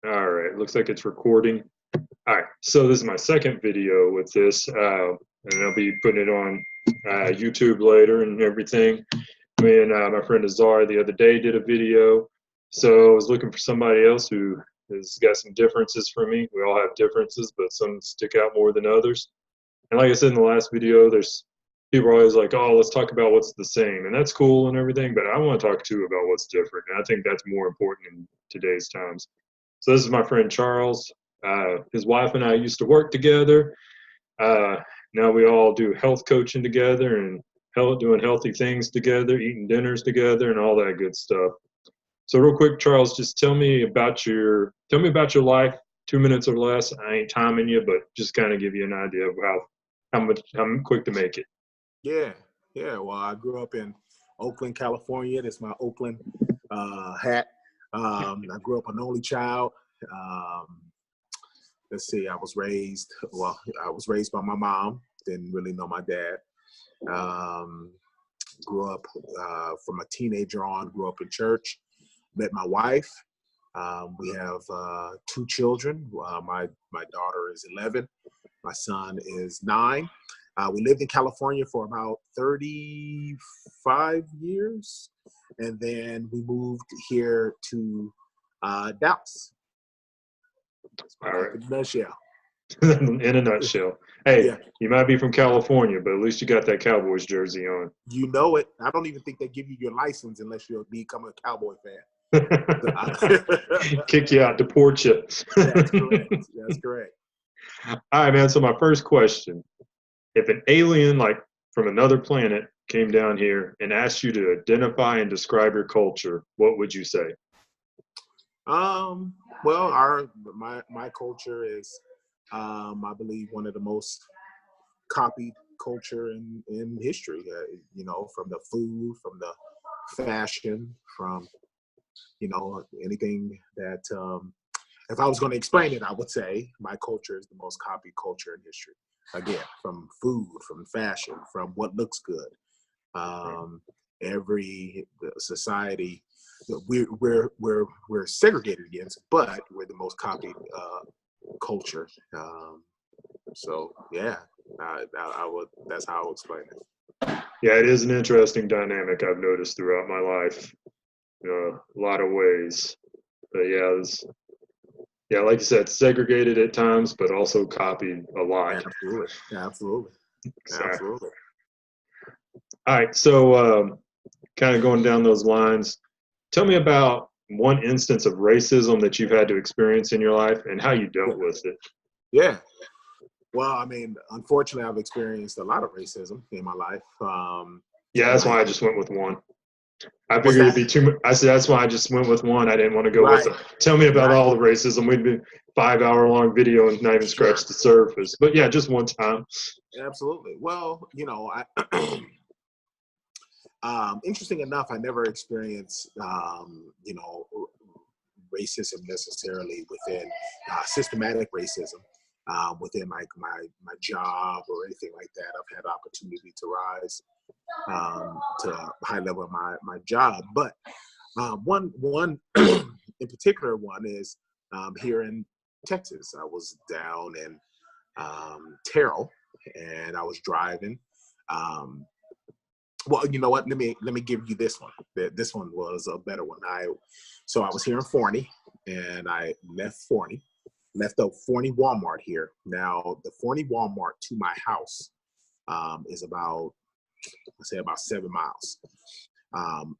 All right, looks like it's recording. All right, so this is my second video with this, and I'll be putting it on YouTube later and everything. Me and my friend Azar the other day did a video, so I was looking for somebody else who has got some differences for me. We all have differences, but some stick out more than others. And like I said in the last video, there's people are always like, "Oh, let's talk about what's the same," and that's cool and everything. But I want to talk too about what's different, and I think that's more important in today's times. So this is my friend Charles. His wife and I used to work together. Uh, Now we all do health coaching together and doing healthy things together, eating dinners together, and all that good stuff. So real quick, Charles, just tell me about your life. 2 minutes or less. I ain't timing you, but just kind of give you an idea of how I'm quick to make it. Yeah, yeah. Well, I grew up in Oakland, California. That's my Oakland hat. I grew up an only child. Um, let's see, I was raised by my mom. Didn't really know my dad. Um, Grew up from a teenager on, grew up in church. Met my wife. We have two children. My daughter is 11. My son is 9. We lived in California for about 35 years, and then we moved here to Dallas. That's my All life right. in a nutshell. In a nutshell. Hey, Yeah, you might be from California, but at least you got that Cowboys jersey on. you know it. I don't even think they give you your license unless you become a Cowboy fan. Kick you out, deport you. That's correct. That's correct. All right, man. So my first question: if an alien, like from another planet, came down here and asked you to identify and describe your culture, what would you say? Um, well, my culture is, I believe, one of the most copied culture in history. From the food, from the fashion, from anything that. If I was going to explain it, I would say my culture is the most copied culture in history. Again, from food, from fashion, from what looks good. Um, every society we're segregated against, but we're the most copied culture. So yeah, I would. That's how I would explain it. Yeah, it is an interesting dynamic I've noticed throughout my life, a lot of ways. But yeah, like you said, segregated at times, but also copied a lot. Absolutely, absolutely, Exactly. absolutely. All right, so kind of going down those lines, tell me about one instance of racism that you've had to experience in your life and how you Yeah, dealt with it. yeah. Well, I mean, unfortunately, I've experienced a lot of racism in my life. Yeah, that's why Like, I just went with one. I what's figured it'd that? be too much. I said that's why I just went with one. I didn't want to go with Right, the, tell me about right. all the racism. We'd be 5 hour long video and not even Sure. scratch the surface. But yeah, just one time. Absolutely. Well, I interesting enough, I never experienced racism necessarily within systematic racism within my job or anything like that. I've had opportunity to rise to a high level in my job, but one in particular one is here in Texas. I was down in Terrell, and I was driving. Um, well, you know what? Let me give you this one. This one was a better one. So I was here in Forney, and I left the Forney Walmart here. Now the Forney Walmart to my house is about, I say, about 7 miles.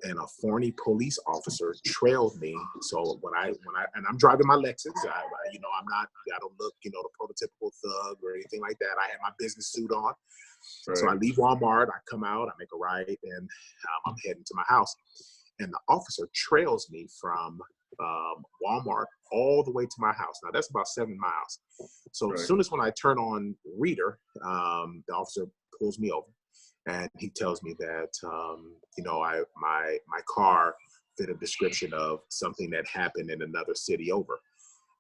And a Forney police officer trailed me. So and I'm driving my Lexus. I don't look, the prototypical thug or anything like that. I had my business suit on. So I Right. leave Walmart, I come out, I make a right, and I'm heading to my house. And the officer trails me from Walmart all the way to my house. Now that's about 7 miles. So as Right. soon as when I turn on reader, the officer pulls me over, and he tells me that my car fit a description of something that happened in another city over.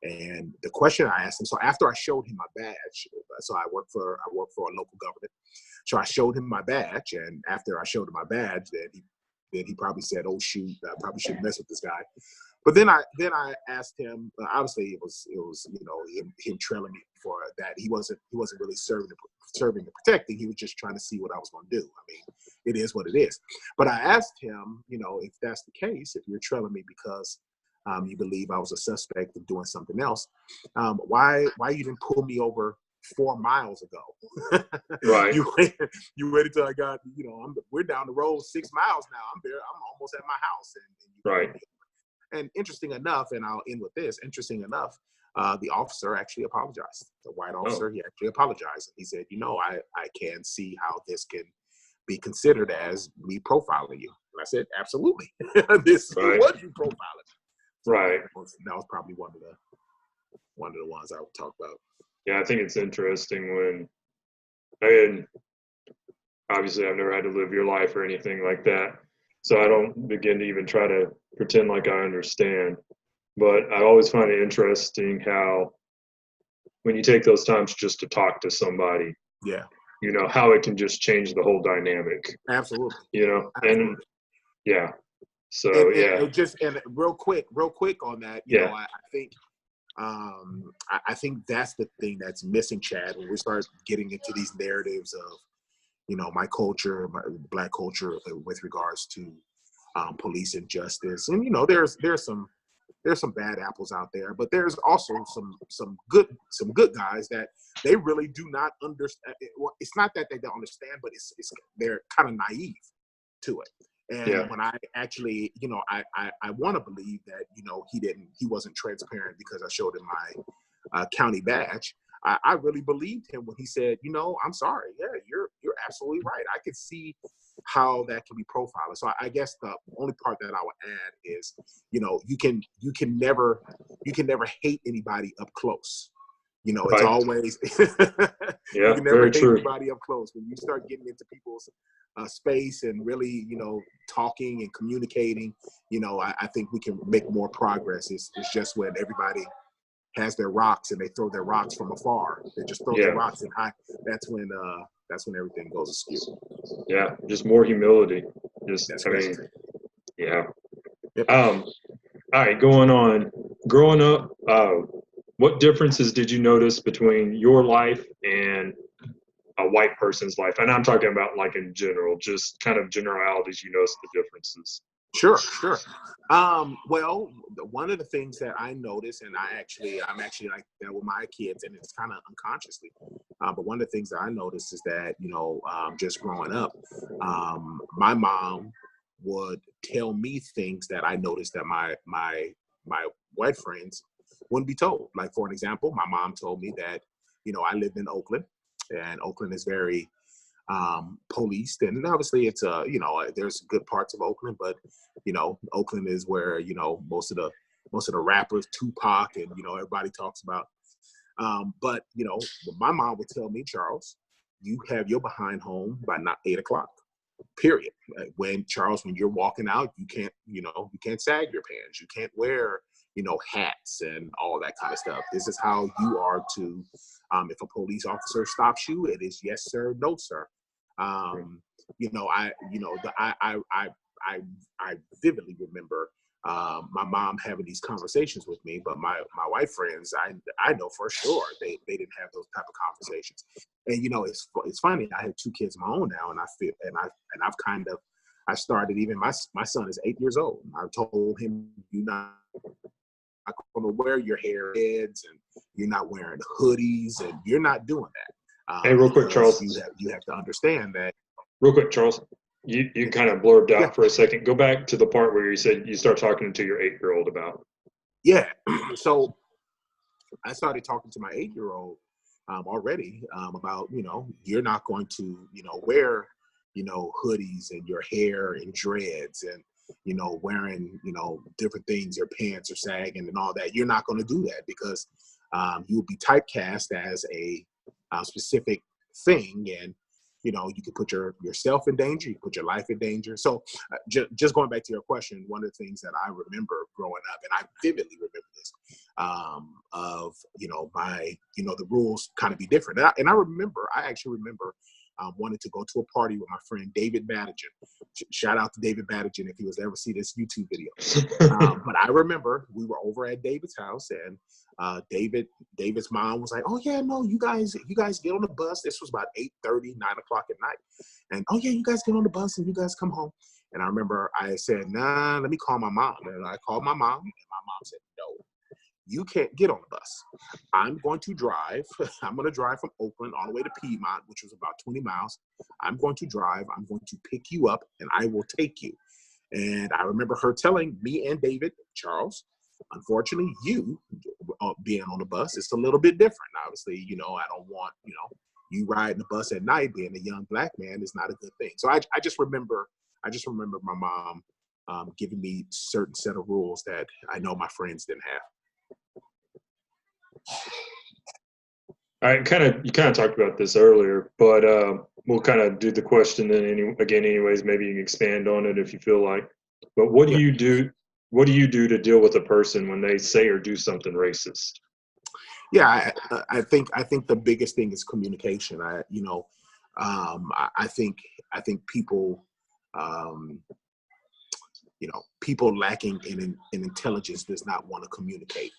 And the question I asked him, so after I showed him my badge, so I work for a local government. So I showed him my badge, and after I showed him my badge, then he then he probably said, "Oh shoot, I probably shouldn't mess with this guy." But then I asked him. Obviously, it was him trailing me for that. He wasn't really serving and protecting. He was just trying to see what I was going to do. I mean, it is what it is. But I asked him, if that's the case, if you're trailing me because you believe I was a suspect of doing something else, why you didn't pull me over 4 miles ago? Right. you waited till I got, we're down the road 6 miles now. I'm almost at my house. And Right. And interesting enough, and I'll end with this, interesting enough, the officer actually apologized. The white officer, He actually apologized. He said, I can see how this can be considered as me profiling you. And I said, absolutely. This Right. was you profiling. So Right. that was probably one of the ones I would talk about. Yeah, I think it's interesting and obviously I've never had to live your life or anything like that, so I don't begin to even try to pretend like I understand. But I always find it interesting how when you take those times just to talk to somebody, Yeah, how it can just change the whole dynamic, absolutely. and Absolutely. yeah. So And real quick on that, I think I think that's the thing that's missing, Chad, when we start getting into these narratives of, my culture, my Black culture, with regards to police injustice. And, there's some bad apples out there, but there's also some good guys that they really do not understand. Well, it's not that they don't understand, but it's they're kind of naive to it. And when I actually, I want to believe that, he wasn't transparent because I showed him my county badge. I really believed him when he said, I'm sorry. Yeah, you're absolutely right. I could see how that can be profiled. So I guess the only part that I would add is, you can never hate anybody up close. It's Right. always Yeah, you can never very hate true. anybody up close. When you start getting into people's space and really, talking and communicating, I think we can make more progress. It's just when everybody has their rocks and they throw their rocks from afar. They just throw their rocks in high. That's when everything goes askew. Yeah, just more humility. That's right. Yeah. Yep. All right, going on. Growing up, what differences did you notice between your life and a white person's life? And I'm talking about like in general, just kind of generalities. You notice the differences. Sure. Well, one of the things that I noticed, and I'm actually like that with my kids, and it's kind of unconsciously, but one of the things that I noticed is that, just growing up, my mom would tell me things that I noticed that my white friends wouldn't be told. Like, for an example, my mom told me that, I lived in Oakland, and Oakland is very policed, and obviously it's there's good parts of Oakland, but Oakland is where most of the rappers, Tupac, and everybody talks about. But my mom would tell me, Charles, you have your behind home by not 8 o'clock. Period. When you're walking out, you can't sag your pants. You can't wear hats and all that kind of stuff. This is how you are to. If a police officer stops you, it is yes sir, no sir. I vividly remember my mom having these conversations with me, but my white friends, I know for sure they didn't have those type of conversations. And it's funny. I have 2 kids of my own now, and I started, even my son is 8 years old. I told him, you're not going to wear your hair heads, and you're not wearing hoodies, and you're not doing that. Hey, real quick, Charles. You have to understand that. Real quick, Charles. You kind of blurbed out for a second. Go back to the part where you said you start talking to your 8-year-old about. Yeah. So I started talking to my 8-year-old already about, you're not going to, wear, hoodies and your hair and dreads and, wearing, different things, your pants are sagging and all that. You're not going to do that because you will be typecast as a specific thing. And, you could put yourself in danger, you put your life in danger. So just going back to your question, one of the things that I remember growing up, and I vividly remember this, of, my, the rules kind of be different. And I actually remember wanted to go to a party with my friend David Badigan. Shout out to David Badigan if he was to ever see this YouTube video. But I remember we were over at David's house, and David's mom was like, "Oh yeah, no, you guys get on the bus." This was about 8:30, 9 o'clock at night, and "Oh yeah, you guys get on the bus and you guys come home." And I remember I said, "Nah, let me call my mom." And I called my mom, and my mom said, "No, you can't get on the bus. I'm going to drive. I'm going to drive from Oakland all the way to Piedmont, which was about 20 miles. I'm going to drive. I'm going to pick you up, and I will take you." And I remember her telling me and David, "Charles, unfortunately, you being on the bus, it's a little bit different. Obviously, I don't want, you riding the bus at night, being a young Black man is not a good thing." So I just remember my mom giving me certain set of rules that I know my friends didn't have. All right, you kind of talked about this earlier, but we'll kind of do the question then anyways. Maybe you can expand on it if you feel like. But what do you do? What do you do to deal with a person when they say or do something racist? Yeah, I think the biggest thing is communication. I think people, people lacking in intelligence does not want to communicate.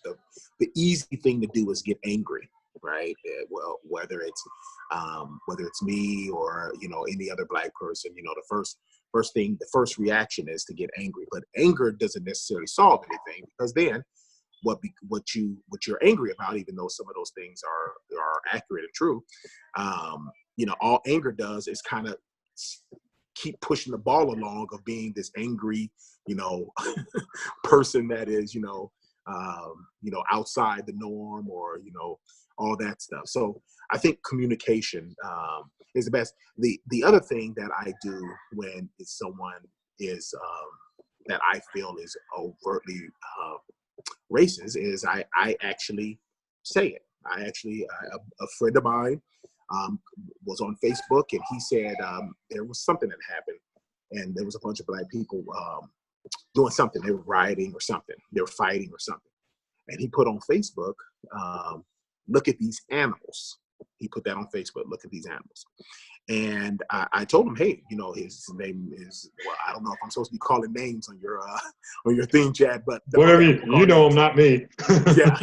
The easy thing to do is get angry, right? Well, whether it's me or any other Black person, the first reaction is to get angry. But anger doesn't necessarily solve anything, because then what you're angry about, even though some of those things are accurate and true, all anger does is kind of keep pushing the ball along of being this angry, person that is, outside the norm, or, all that stuff. So I think communication is the best. The other thing that I do when it's someone is that I feel is overtly racist is I actually say it. A friend of mine was on Facebook, and he said there was something that happened, and there was a bunch of Black people doing something. They were rioting or something. They were fighting or something. And he put on Facebook, "Look at these animals." He put that on Facebook, "Look at these animals." And I told him, "Hey, his name is," well, I don't know if I'm supposed to be calling names on your thing, Chad, but whatever you know him, not me. Yeah.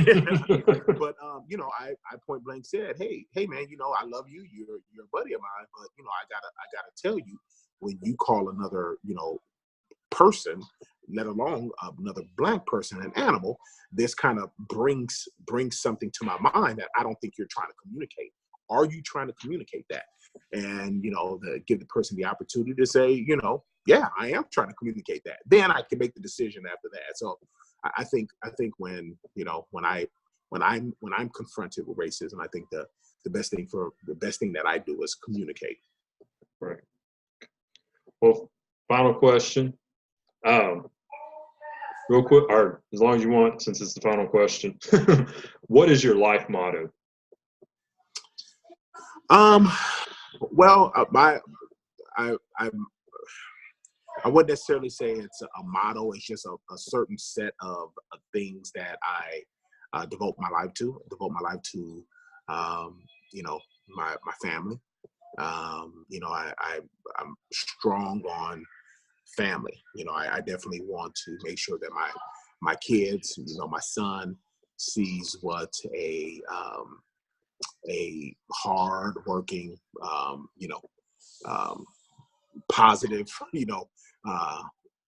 But I point blank said, hey man, I love you. You're a buddy of mine, but I gotta tell you, when you call another person, let alone another Black person, an animal, this kind of brings something to my mind that I don't think you're trying to communicate. Are you trying to communicate that? And give the person the opportunity to say, yeah, I am trying to communicate that. Then I can make the decision after that. So I think when I'm confronted with racism, I think the best thing that I do is communicate. Right. Well, final question. Real quick, or as long as you want, since it's the final question. What is your life motto? Well, I wouldn't necessarily say it's a motto. It's just a certain set of things that I devote my life to. My family. I'm strong on family. I definitely want to make sure that my kids, my son, sees what a hard-working, positive,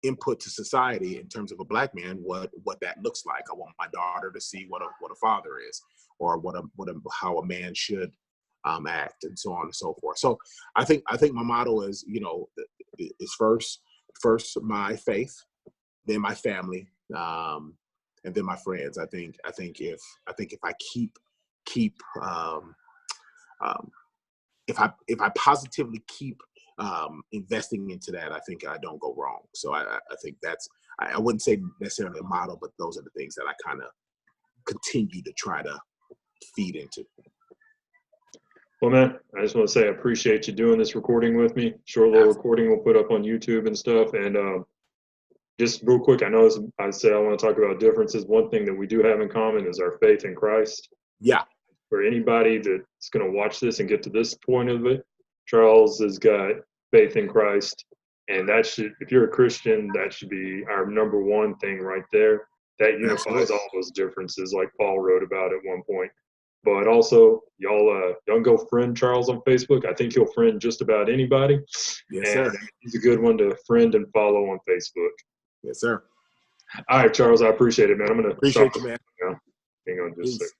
input to society in terms of a Black man, what that looks like. I want my daughter to see what a father is, or how a man should act, and so on and so forth. So I think my motto is, is first my faith, then my family, and then my friends. I think if I keep if I positively keep investing into that, I think I don't go wrong. So I think I wouldn't say necessarily a motto, but those are the things that I kind of continue to try to feed into. Well, man, I just want to say I appreciate you doing this recording with me. Short little recording we'll put up on YouTube and stuff. And just real quick, I know I said I want to talk about differences. One thing that we do have in common is our faith in Christ. Yeah. For anybody that's going to watch this and get to this point of it, Charles has got faith in Christ, and that should, if you're a Christian, that should be our number one thing right there. That unifies Absolutely. all those differences, like Paul wrote about at one point. But also, y'all go friend Charles on Facebook. I think he'll friend just about anybody, Yes, and sir. he's a good one to friend and follow on Facebook. Yes, sir. All right, Charles, I appreciate it, man. I'm gonna Appreciate stop you, man. now. Hang on just a Peace. second.